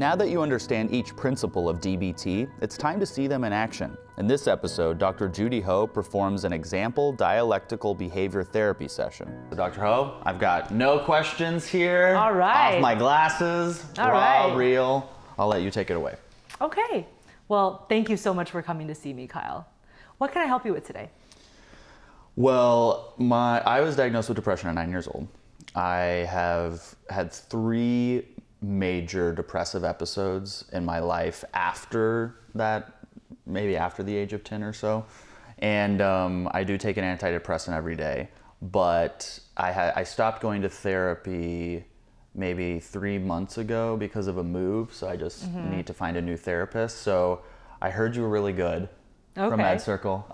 Now that you understand each principle of DBT, it's time to see them in action. In this episode, Dr. Judy Ho performs an example dialectical behavior therapy session. So Dr. Ho, I've got no questions here. All right. Off my glasses, All raw, right. real. I'll let you take it away. Okay. Well, thank you so much for coming to see me, Kyle. What can I help you with today? Well, I was diagnosed with depression at 9 years old. I have had 3 major depressive episodes in my life after that, maybe after the age of 10 or so. And I do take an antidepressant every day, but I stopped going to therapy maybe 3 months ago because of a move. So I just need to find a new therapist. So I heard you were really good from MedCircle.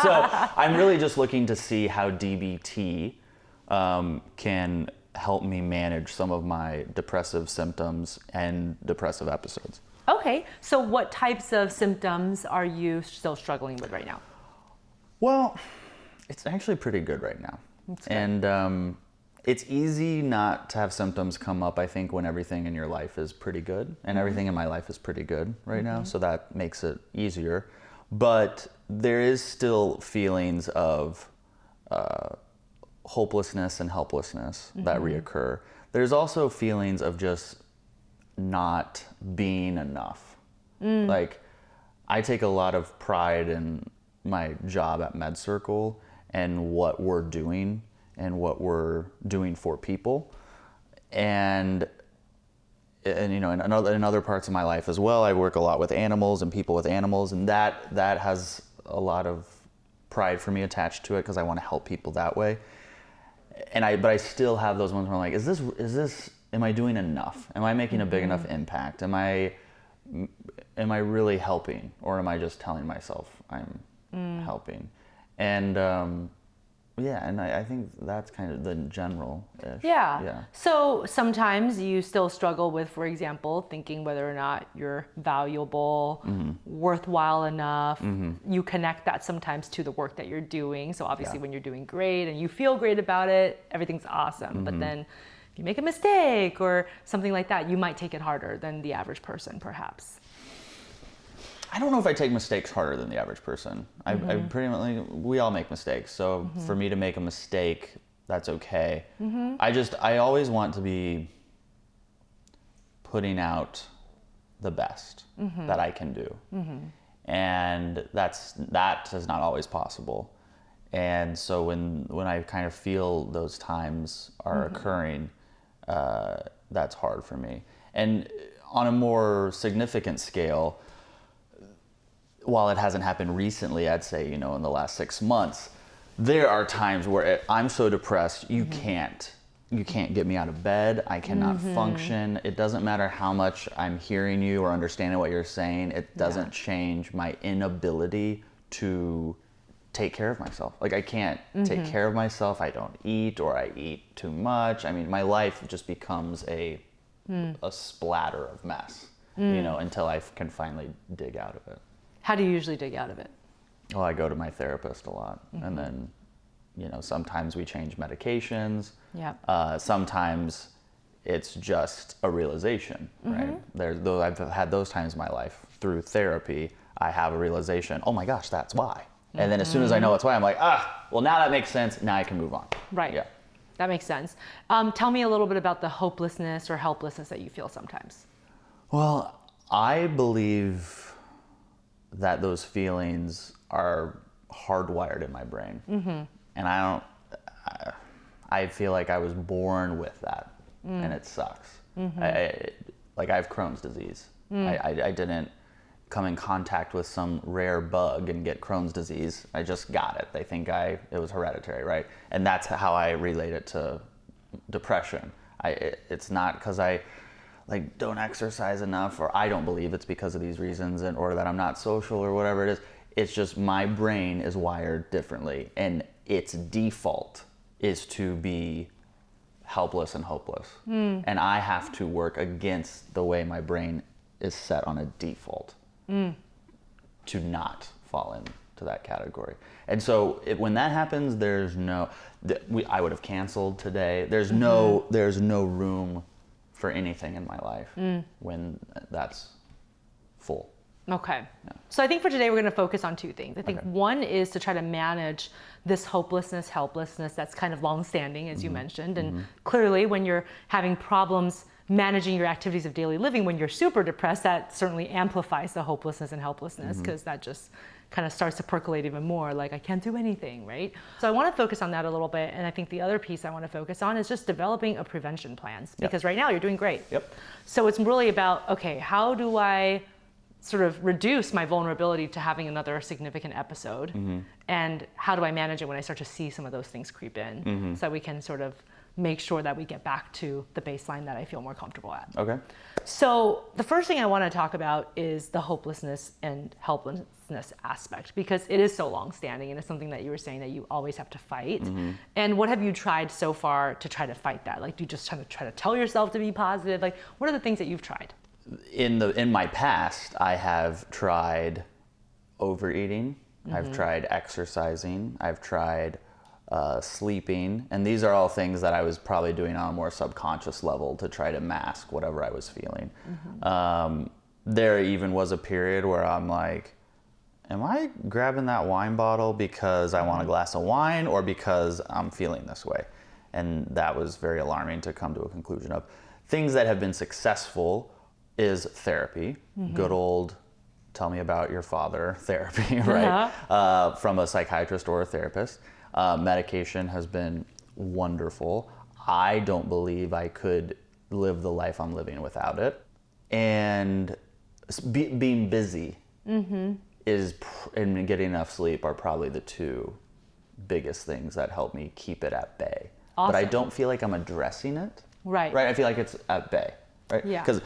So I'm really just looking to see how DBT can help me manage some of my depressive symptoms and depressive episodes. Okay, so what types of symptoms are you still struggling with right now? Well, it's actually pretty good right now. That's good. And it's easy not to have symptoms come up, I think, when everything in your life is pretty good. And everything in my life is pretty good right now, so that makes it easier. But there is still feelings of hopelessness and helplessness that reoccur. There's also feelings of just not being enough. Like, I take a lot of pride in my job at MedCircle and what we're doing and what we're doing for people. And you know, in other parts of my life as well, I work a lot with animals and people with animals, and that has a lot of pride for me attached to it because I want to help people that way. But I still have those ones where I'm like, is this, am I doing enough? Am I making a big enough impact? Am I really helping, or am I just telling myself I'm helping? And and I think that's kind of the general-ish. Yeah. So sometimes you still struggle with, for example, thinking whether or not you're valuable, worthwhile enough. You connect that sometimes to the work that you're doing. So obviously when you're doing great and you feel great about it, everything's awesome. But then if you make a mistake or something like that, you might take it harder than the average person, perhaps. I don't know if I take mistakes harder than the average person. I pretty much, we all make mistakes. So for me to make a mistake, that's okay. I always want to be putting out the best that I can do. And that is not always possible. And so when I kind of feel those times are occurring, that's hard for me. And on a more significant scale, while it hasn't happened recently, I'd say, in the last 6 months, there are times where I'm so depressed, you can't get me out of bed. I cannot function. It doesn't matter how much I'm hearing you or understanding what you're saying. It doesn't change my inability to take care of myself. Like, I can't take care of myself. I don't eat, or I eat too much. I mean, my life just becomes a splatter of mess, until I can finally dig out of it. How do you usually dig out of it? Well, I go to my therapist a lot, and then, sometimes we change medications. Yeah. Sometimes it's just a realization, right? I've had those times in my life through therapy. I have a realization. Oh my gosh, that's why. And then as soon as I know it's why, I'm like, well, now that makes sense. Now I can move on. Right. Yeah. That makes sense. Tell me a little bit about the hopelessness or helplessness that you feel sometimes. Well, I believe that those feelings are hardwired in my brain. And I feel like I was born with that, and it sucks. I have Crohn's disease. I didn't come in contact with some rare bug and get Crohn's disease. I just got it. They think it was hereditary, right? And that's how I relate it to depression. It's not because I don't exercise enough, or I don't believe it's because of these reasons, or that I'm not social or whatever it is. It's just my brain is wired differently, and its default is to be helpless and hopeless. And I have to work against the way my brain is set on a default to not fall into that category. And so when that happens, I would have canceled today. There's no room for anything in my life when that's full. Okay. Yeah. So I think for today, we're going to focus on two things. I think one is to try to manage this hopelessness, helplessness that's kind of long-standing, as you mentioned. And clearly, when you're having problems managing your activities of daily living, when you're super depressed, that certainly amplifies the hopelessness and helplessness, because that just kind of starts to percolate even more, like I can't do anything, right? So I want to focus on that a little bit. And I think the other piece I want to focus on is just developing a prevention plans, because right now you're doing great. So it's really about, okay, how do I sort of reduce my vulnerability to having another significant episode, and how do I manage it when I start to see some of those things creep in, so that we can sort of make sure that we get back to the baseline that I feel more comfortable at. Okay. So the first thing I want to talk about is the hopelessness and helplessness aspect, because it is so long-standing, and it's something that you were saying that you always have to fight. And what have you tried so far to try to fight that? Like, do you just try to tell yourself to be positive? Like, what are the things that you've tried? In my past, I have tried overeating. I've tried exercising. I've tried sleeping, and these are all things that I was probably doing on a more subconscious level to try to mask whatever I was feeling. There even was a period where I'm like, am I grabbing that wine bottle because I want a glass of wine, or because I'm feeling this way? And that was very alarming to come to a conclusion of. Things that have been successful is therapy, good old tell me about your father therapy, right? From a psychiatrist or a therapist. Medication has been wonderful. I don't believe I could live the life I'm living without it. And being busy and getting enough sleep are probably the two biggest things that help me keep it at bay. But I don't feel like I'm addressing it. Right? I feel like it's at bay, right? Yeah. Because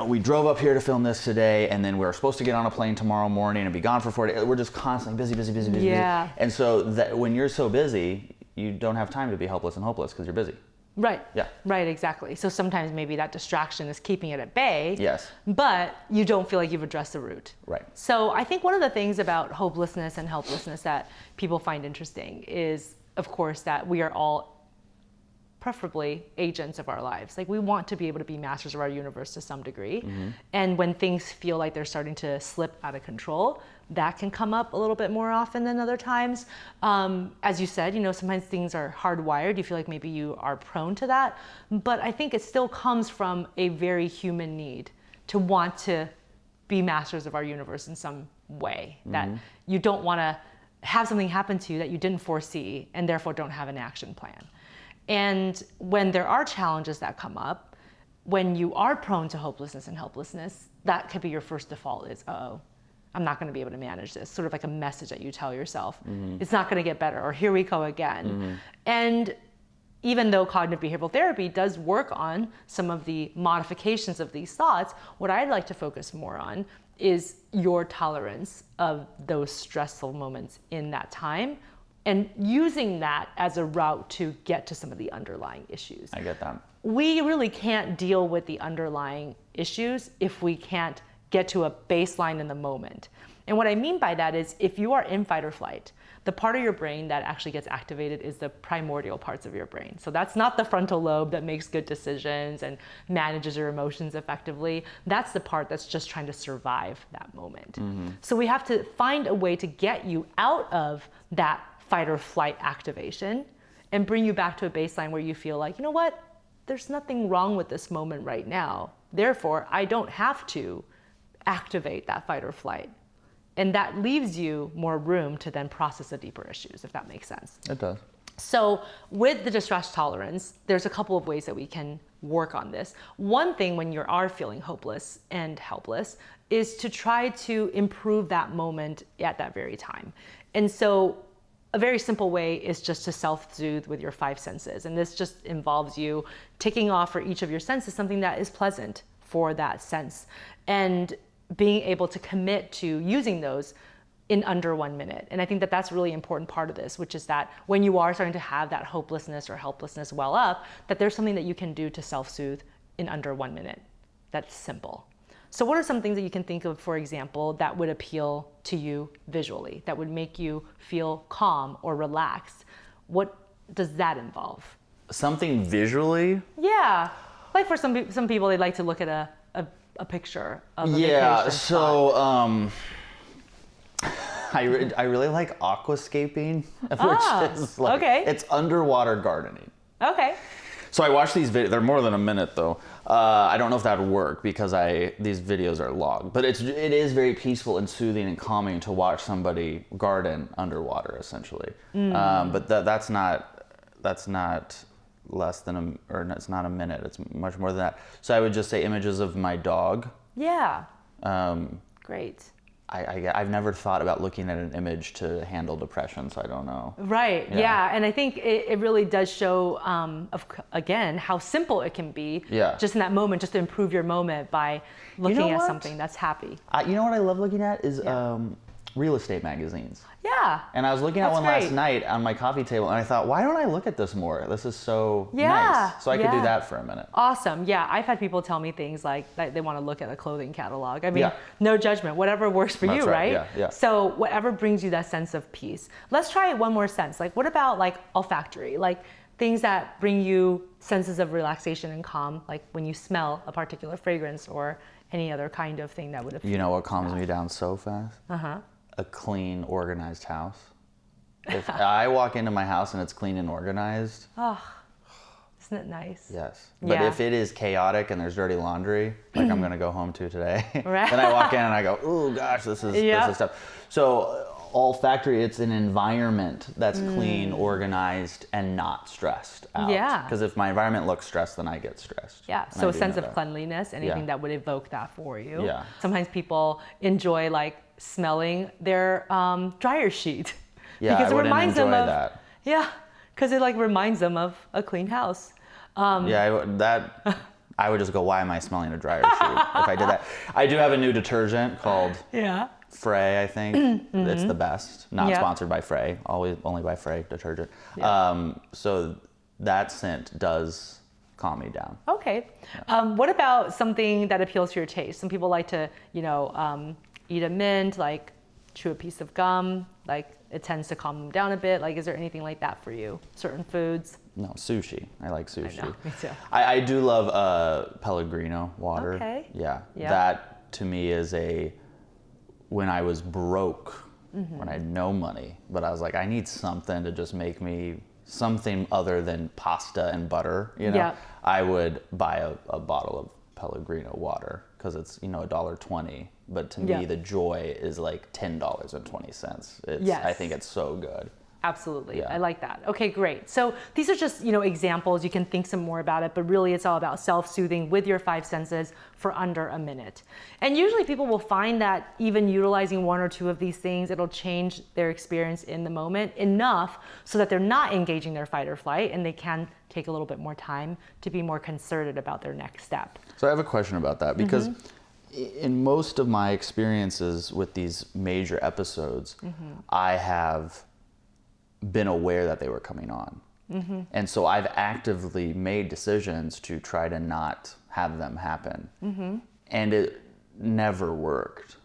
we drove up here to film this today, and then we're supposed to get on a plane tomorrow morning and be gone for 4 days. We're just constantly busy. Yeah. And so that when you're so busy, you don't have time to be helpless and hopeless because you're busy. Right. Yeah. Right, exactly. So sometimes maybe that distraction is keeping it at bay. Yes. But you don't feel like you've addressed the root. Right. So I think one of the things about hopelessness and helplessness that people find interesting is, of course, that we are all preferably agents of our lives. Like, we want to be able to be masters of our universe to some degree. And when things feel like they're starting to slip out of control, that can come up a little bit more often than other times. As you said, sometimes things are hardwired. You feel like maybe you are prone to that. But I think it still comes from a very human need to want to be masters of our universe in some way. That you don't want to have something happen to you that you didn't foresee, and therefore don't have an action plan. And when there are challenges that come up, when you are prone to hopelessness and helplessness, that could be your first default is, uh-oh, I'm not going to be able to manage this. Sort of like a message that you tell yourself. It's not going to get better, or here we go again. And even though cognitive behavioral therapy does work on some of the modifications of these thoughts, what I'd like to focus more on is your tolerance of those stressful moments in that time, and using that as a route to get to some of the underlying issues. I get that. We really can't deal with the underlying issues if we can't get to a baseline in the moment. And what I mean by that is, if you are in fight or flight, the part of your brain that actually gets activated is the primordial parts of your brain. So that's not the frontal lobe that makes good decisions and manages your emotions effectively. That's the part that's just trying to survive that moment. So we have to find a way to get you out of that fight or flight activation and bring you back to a baseline where you feel like, you know what, there's nothing wrong with this moment right now. Therefore, I don't have to activate that fight or flight. And that leaves you more room to then process the deeper issues, if that makes sense. It does. So with the distress tolerance, there's a couple of ways that we can work on this. One thing when you are feeling hopeless and helpless is to try to improve that moment at that very time. And so a very simple way is just to self-soothe with your 5 senses. And this just involves you ticking off for each of your senses something that is pleasant for that sense, and being able to commit to using those in under 1 minute. And I think that that's a really important part of this, which is that when you are starting to have that hopelessness or helplessness well up, that there's something that you can do to self-soothe in under 1 minute. That's simple. So what are some things that you can think of, for example, that would appeal to you visually, that would make you feel calm or relaxed? What does that involve? Something visually? Yeah. Like for some people, they like to look at a picture of a Yeah, vacation so spot. I really like aquascaping, which is like, okay. it's underwater gardening. Okay. So I watch these videos. They're more than a minute though. I don't know if that would work because these videos are long. But it is very peaceful and soothing and calming to watch somebody garden underwater, essentially. But that's not less than it's not a minute. It's much more than that. So I would just say images of my dog. Yeah. Great. I've never thought about looking at an image to handle depression, so I don't know. Right. Yeah. And I think it really does show, again, how simple it can be. Yeah. Just in that moment, just to improve your moment by looking at something that's happy. You know what I love looking at is real estate magazines. Yeah. And I was looking at That's one great. last night on my coffee table, and I thought, why don't I look at this more? This is so Yeah. nice. So I could do Yeah. that for a minute. Awesome. Yeah. I've had people tell me things like that they want to look at a clothing catalog. I mean, Yeah. no judgment, whatever works for That's you, right. right? Yeah. So whatever brings you that sense of peace. Let's try one more sense. Like, what about like olfactory? Like things that bring you senses of relaxation and calm, like when you smell a particular fragrance or any other kind of thing that would affect. You know what calms me down so fast? Uh-huh. A clean, organized house. If I walk into my house and it's clean and organized, Oh, isn't it nice? yes. But Yeah. if it is chaotic and there's dirty laundry, like I'm gonna go home to today, Right. then I walk in and I go, "Ooh, gosh, this is stuff." So olfactory, it's an environment that's clean, organized, and not stressed out. Yeah. Because if my environment looks stressed, then I get stressed. Yeah, And so I a do sense know of that. cleanliness, anything Yeah. that would evoke that for you. Yeah. Sometimes people enjoy like smelling their dryer sheet. Yeah, because I it wouldn't reminds them enjoy of that. Yeah, because it like reminds them of a clean house. I would just go, why am I smelling a dryer sheet if I did that? I do have a new detergent called Yeah. Frey, I think. It's the best. Not Yeah. sponsored by Frey, only by Frey detergent. Yeah. So that scent does calm me down. Okay. What about something that appeals to your taste? Some people like to, eat a mint, like chew a piece of gum, like it tends to calm them down a bit. Like, is there anything like that for you? Certain foods? No, sushi. I like sushi. I know, me too. I do love Pellegrino water. Okay. Yeah. Yeah. That to me is when I was broke, when I had no money, but I was like, I need something to just make me something other than pasta and butter, Yeah. I would buy a bottle of Pellegrino water because it's, $1.20. But to Yeah. me, the joy is like $10.20. Yes. I think it's so good. Absolutely. Yeah. I like that. Okay, great. So these are just, examples. You can think some more about it, but really it's all about self-soothing with your 5 senses for under a minute. And usually people will find that even utilizing 1 or 2 of these things, it'll change their experience in the moment enough so that they're not engaging their fight or flight and they can take a little bit more time to be more concerted about their next step. So I have a question about that because in most of my experiences with these major episodes, I have been aware that they were coming on. And so I've actively made decisions to try to not have them happen. And it never worked.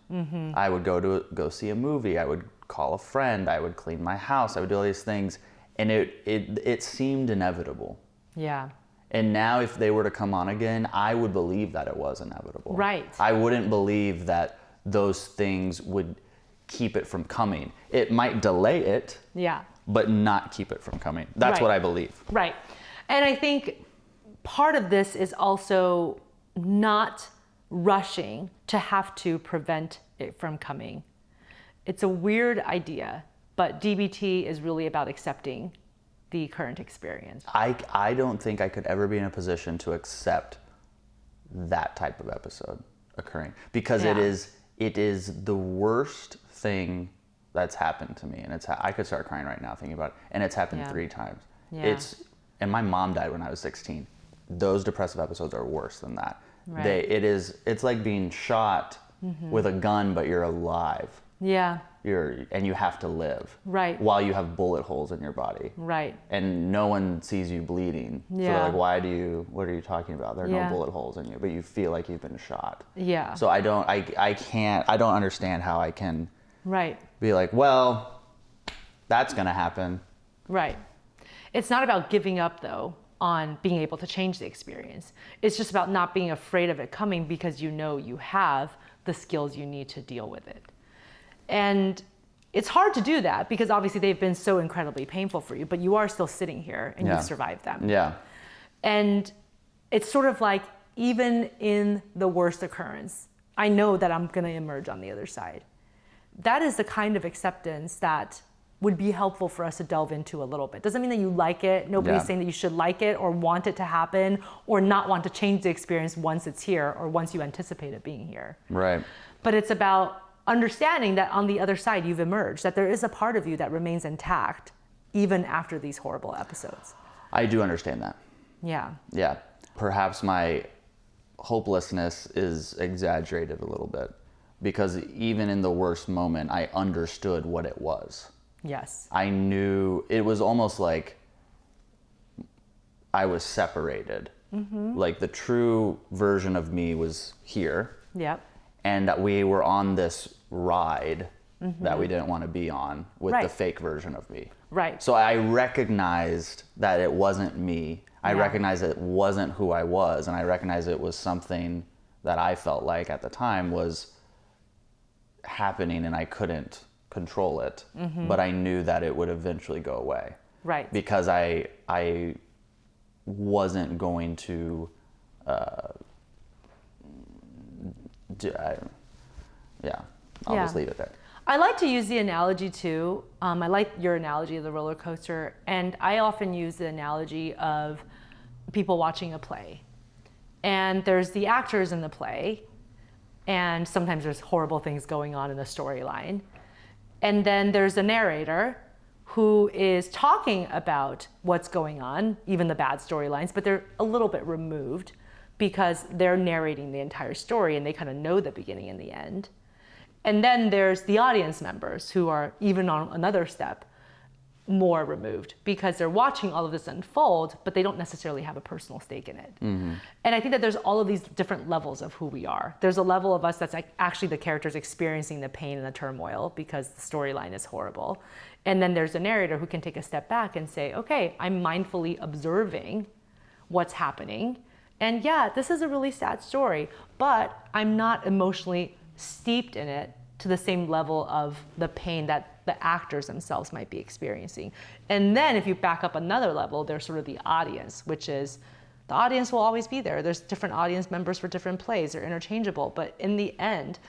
I would go see a movie, I would call a friend, I would clean my house, I would do all these things, and it seemed inevitable. Yeah. And now if they were to come on again, I would believe that it was inevitable. Right. I wouldn't believe that those things would keep it from coming. It might delay it, Yeah. but not keep it from coming. That's Right. what I believe. Right. And I think part of this is also not rushing to have to prevent it from coming. It's a weird idea, but DBT is really about accepting the current experience. I don't think I could ever be in a position to accept that type of episode occurring because Yeah. it is the worst thing that's happened to me, and I could start crying right now thinking about it, and it's happened Yeah. 3 times. Yeah. And my mom died when I was 16. Those depressive episodes are worse than that. Right. It's like being shot with a gun, but you're alive. Yeah. And you have to live. Right. While you have bullet holes in your body. Right. And no one sees you bleeding. So Yeah. they're like, what are you talking about? There are Yeah. no bullet holes in you, but you feel like you've been shot. Yeah. So I don't understand how I can Right. be like, well, that's gonna happen. Right. It's not about giving up though on being able to change the experience. It's just about not being afraid of it coming because you know you have the skills you need to deal with it. And it's hard to do that because obviously they've been so incredibly painful for you, but you are still sitting here and you've survived them. Yeah. And it's sort of like, even in the worst occurrence, I know that I'm going to emerge on the other side. That is the kind of acceptance that would be helpful for us to delve into a little bit. Doesn't mean that you like it. Nobody's saying that you should like it or want it to happen or not want to change the experience once it's here or once you anticipate it being here. Right. But it's about understanding that on the other side you've emerged, that there is a part of you that remains intact even after these horrible episodes. I do understand that. Yeah. Yeah. Perhaps my hopelessness is exaggerated a little bit because even in the worst moment, I understood what it was. Yes. I knew it was almost like I was separated. Mm-hmm. Like the true version of me was here. Yep. And that we were on this ride that we didn't want to be on with the fake version of me. Right. So I recognized that it wasn't me. I recognized it wasn't who I was. And I recognized it was something that I felt like at the time was happening and I couldn't control it. Mm-hmm. But I knew that it would eventually go away. Right. Because I wasn't going to I'll just leave it there. I like to use the analogy too. I like your analogy of the roller coaster, and I often use the analogy of people watching a play. And there's the actors in the play, and sometimes there's horrible things going on in the storyline. And then there's a narrator who is talking about what's going on, even the bad storylines, but they're a little bit removed because they're narrating the entire story and they kind of know the beginning and the end. And then there's the audience members who are even on another step more removed because they're watching all of this unfold, but they don't necessarily have a personal stake in it. Mm-hmm. And I think that there's all of these different levels of who we are. There's a level of us that's like actually the characters experiencing the pain and the turmoil because the storyline is horrible. And then there's a narrator who can take a step back and say, okay, I'm mindfully observing what's happening. And yeah, this is a really sad story, but I'm not emotionally steeped in it to the same level of the pain that the actors themselves might be experiencing. And then if you back up another level, there's sort of the audience, which is the audience will always be there. There's different audience members for different plays. They're interchangeable. But in the end,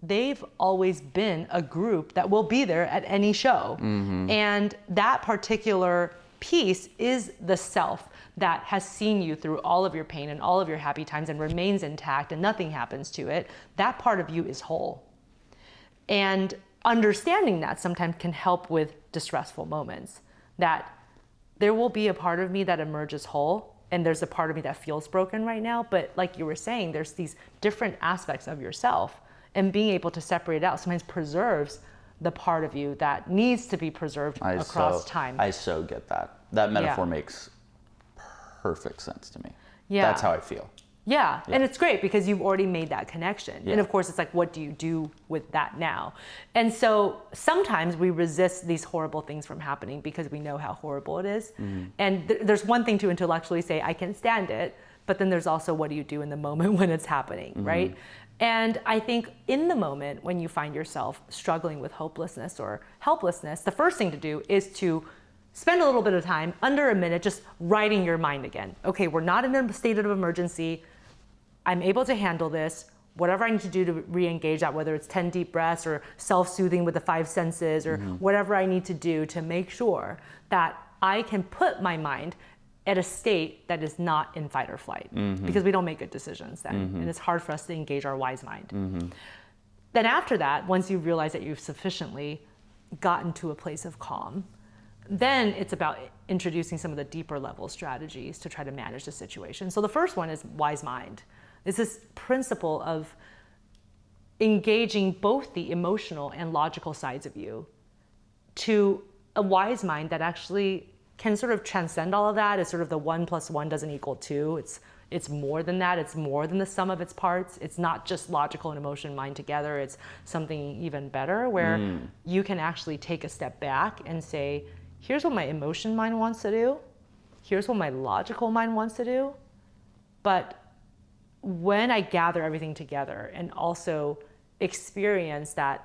they've always been a group that will be there at any show. Mm-hmm. And that particular piece is the self that has seen you through all of your pain and all of your happy times and remains intact and nothing happens to it. That part of you is whole. And understanding that sometimes can help with distressful moments, that there will be a part of me that emerges whole and there's a part of me that feels broken right now. But like you were saying, there's these different aspects of yourself, and being able to separate it out sometimes preserves the part of you that needs to be preserved across time. I so get that. That metaphor makes perfect sense to me. Yeah. That's how I feel. Yeah. And it's great because you've already made that connection. Yeah. And of course, it's like, what do you do with that now? And so sometimes we resist these horrible things from happening because we know how horrible it is. Mm-hmm. And there's one thing to intellectually say, I can stand it, but then there's also, what do you do in the moment when it's happening, mm-hmm. right? And I think in the moment when you find yourself struggling with hopelessness or helplessness, the first thing to do is to spend a little bit of time, under a minute, just righting your mind again. Okay, we're not in a state of emergency. I'm able to handle this. Whatever I need to do to re-engage that, whether it's 10 deep breaths or self-soothing with the 5 senses or mm-hmm. whatever I need to do to make sure that I can put my mind at a state that is not in fight or flight, mm-hmm. because we don't make good decisions then. Mm-hmm. And it's hard for us to engage our wise mind. Mm-hmm. Then after that, once you realize that you've sufficiently gotten to a place of calm, then it's about introducing some of the deeper level strategies to try to manage the situation. So the first one is wise mind. It's this principle of engaging both the emotional and logical sides of you to a wise mind that actually can sort of transcend all of that. It's sort of the 1 + 1 doesn't equal 2. It's more than that. It's more than the sum of its parts. It's not just logical and emotion mind together. It's something even better where you can actually take a step back and say, here's what my emotion mind wants to do. here's what my logical mind wants to do. But when I gather everything together and also experience that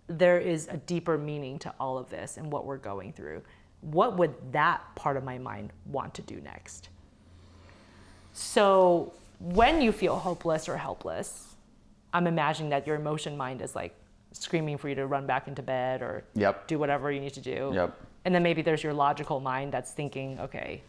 there is a deeper meaning to all of this and what we're going through, what would that part of my mind want to do next? So when you feel hopeless or helpless, I'm imagining that your emotion mind is like screaming for you to run back into bed or do whatever you need to do. And then maybe there's your logical mind that's thinking, okay,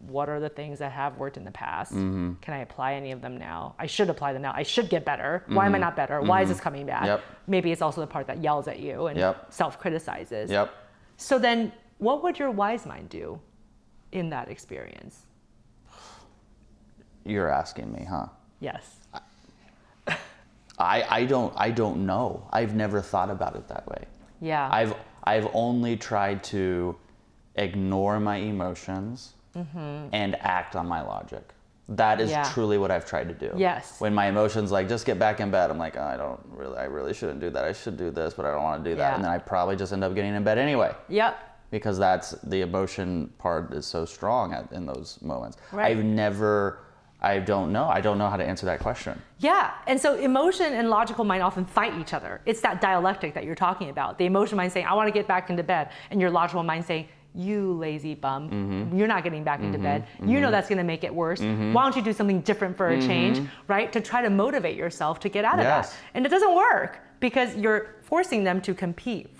what are the things that have worked in the past? Can I apply any of them now? I should apply them now. I should get better. Why am I not better? Why is this coming back? Maybe it's also the part that yells at you and self-criticizes. So then what would your wise mind do in that experience? You're asking me, huh? Yes. I don't know. I've never thought about it that way. Yeah. I've only tried to ignore my emotions and act on my logic. That is truly what I've tried to do. Yes. When my emotions like, just get back in bed, I'm like, oh, I really shouldn't do that. I should do this, but I don't want to do that. And then I probably just end up getting in bed anyway. Because that's the emotion part is so strong in those moments. Right. I don't know how to answer that question. Yeah, and so emotion and logical mind often fight each other. It's that dialectic that you're talking about. The emotion mind saying, I want to get back into bed. And your logical mind saying, you lazy bum, you're not getting back into bed. You know that's going to make it worse. Why don't you do something different for a change, right? To try to motivate yourself to get out of that. And it doesn't work because you're forcing them to compete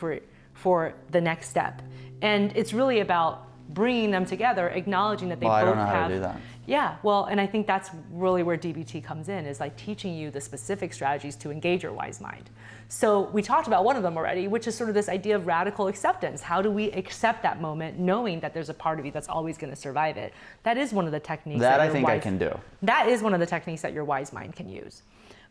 for the next step. And it's really about bringing them together, acknowledging that they both have... I don't know how to do that. Yeah, well, and I think that's really where DBT comes in, is like teaching you the specific strategies to engage your wise mind. So we talked about one of them already, which is sort of this idea of radical acceptance. How do we accept that moment, knowing that there's a part of you that's always going to survive it? That is one of the techniques that I think I can do. That is one of the techniques that your wise mind can use.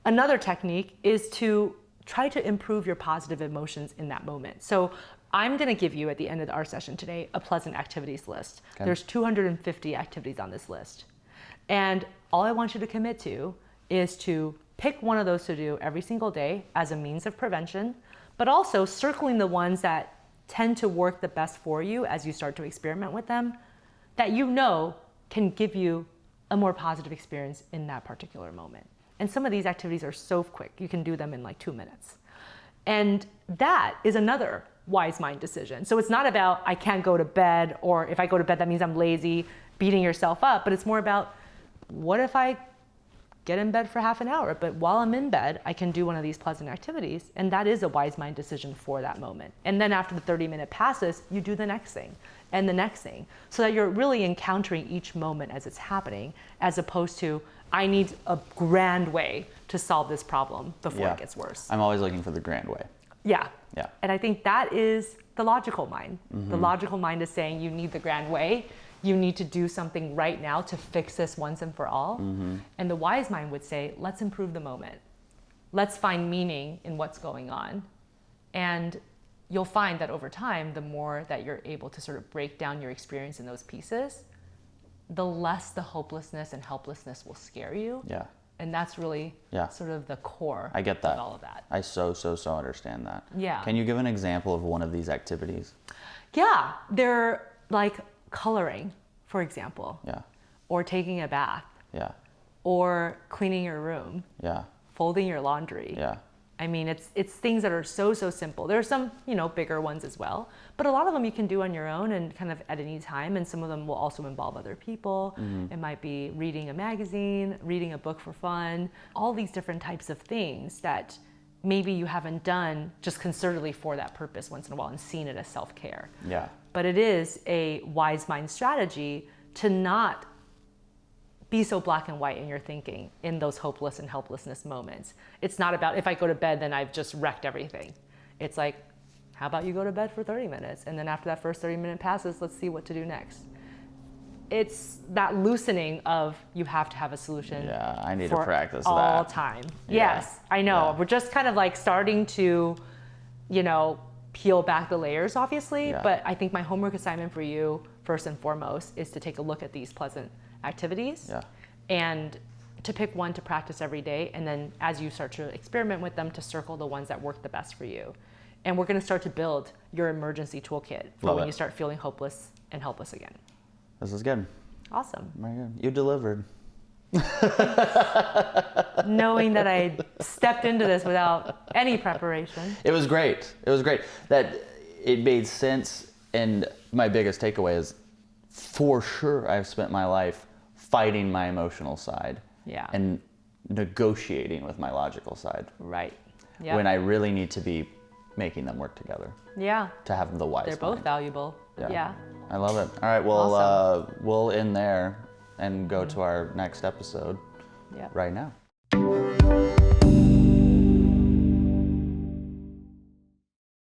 Another technique is to try to improve your positive emotions in that moment. So I'm going to give you, at the end of our session today, a pleasant activities list. Okay. There's 250 activities on this list. And all I want you to commit to is to pick one of those to do every single day as a means of prevention, but also circling the ones that tend to work the best for you as you start to experiment with them, that you know can give you a more positive experience in that particular moment. And some of these activities are so quick. You can do them in like 2 minutes. And that is another wise mind decision. So it's not about I can't go to bed, or if I go to bed that means I'm lazy, beating yourself up, but it's more about what if I get in bed for half an hour, but while I'm in bed, I can do one of these pleasant activities, and that is a wise mind decision for that moment. And then after the 30-minute passes, you do the next thing and the next thing, so that you're really encountering each moment as it's happening, as opposed to I need a grand way to solve this problem before it gets worse. I'm always looking for the grand way. Yeah. And I think that is the logical mind. The logical mind is saying you need the grand way. You need to do something right now to fix this once and for all. And the wise mind would say, let's improve the moment. Let's find meaning in what's going on. And you'll find that over time, the more that you're able to sort of break down your experience in those pieces, the less the hopelessness and helplessness will scare you. And that's really sort of the core I get that. of all of that. I so understand that. Can you give an example of one of these activities? They're like coloring, for example. Or taking a bath. Or cleaning your room. Folding your laundry. I mean, it's things that are so simple. There are some, bigger ones as well, but a lot of them you can do on your own and kind of at any time, and some of them will also involve other people. It might be reading a magazine, reading a book for fun, all these different types of things that maybe you haven't done just concertedly for that purpose once in a while and seen it as self-care. But it is a wise mind strategy to not be so black and white in your thinking in those hopeless and helplessness moments. It's not about if I go to bed, then I've just wrecked everything. It's like, how about you go to bed for 30 minutes? And then after that first 30-minute passes, let's see what to do next. It's that loosening of you have to have a solution. I need to practice all that. Time. Yes, I know. We're just kind of like starting to, peel back the layers, obviously. But I think my homework assignment for you, first and foremost, is to take a look at these pleasant activities and to pick one to practice every day, and then as you start to experiment with them, to circle the ones that work the best for you. And we're going to start to build your emergency toolkit for when you start feeling hopeless and helpless again. This is good. Awesome. Very good. You delivered. Knowing that I stepped into this without any preparation. It was great. It was great. That it made sense. And my biggest takeaway is, for sure, I've spent my life fighting my emotional side. Yeah. And negotiating with my logical side. Right. Yeah. When I really need to be making them work together. Yeah. To have the wise They're both mind. valuable. Yeah. I love it. All right, well, Awesome. we'll end there and go to our next episode right now.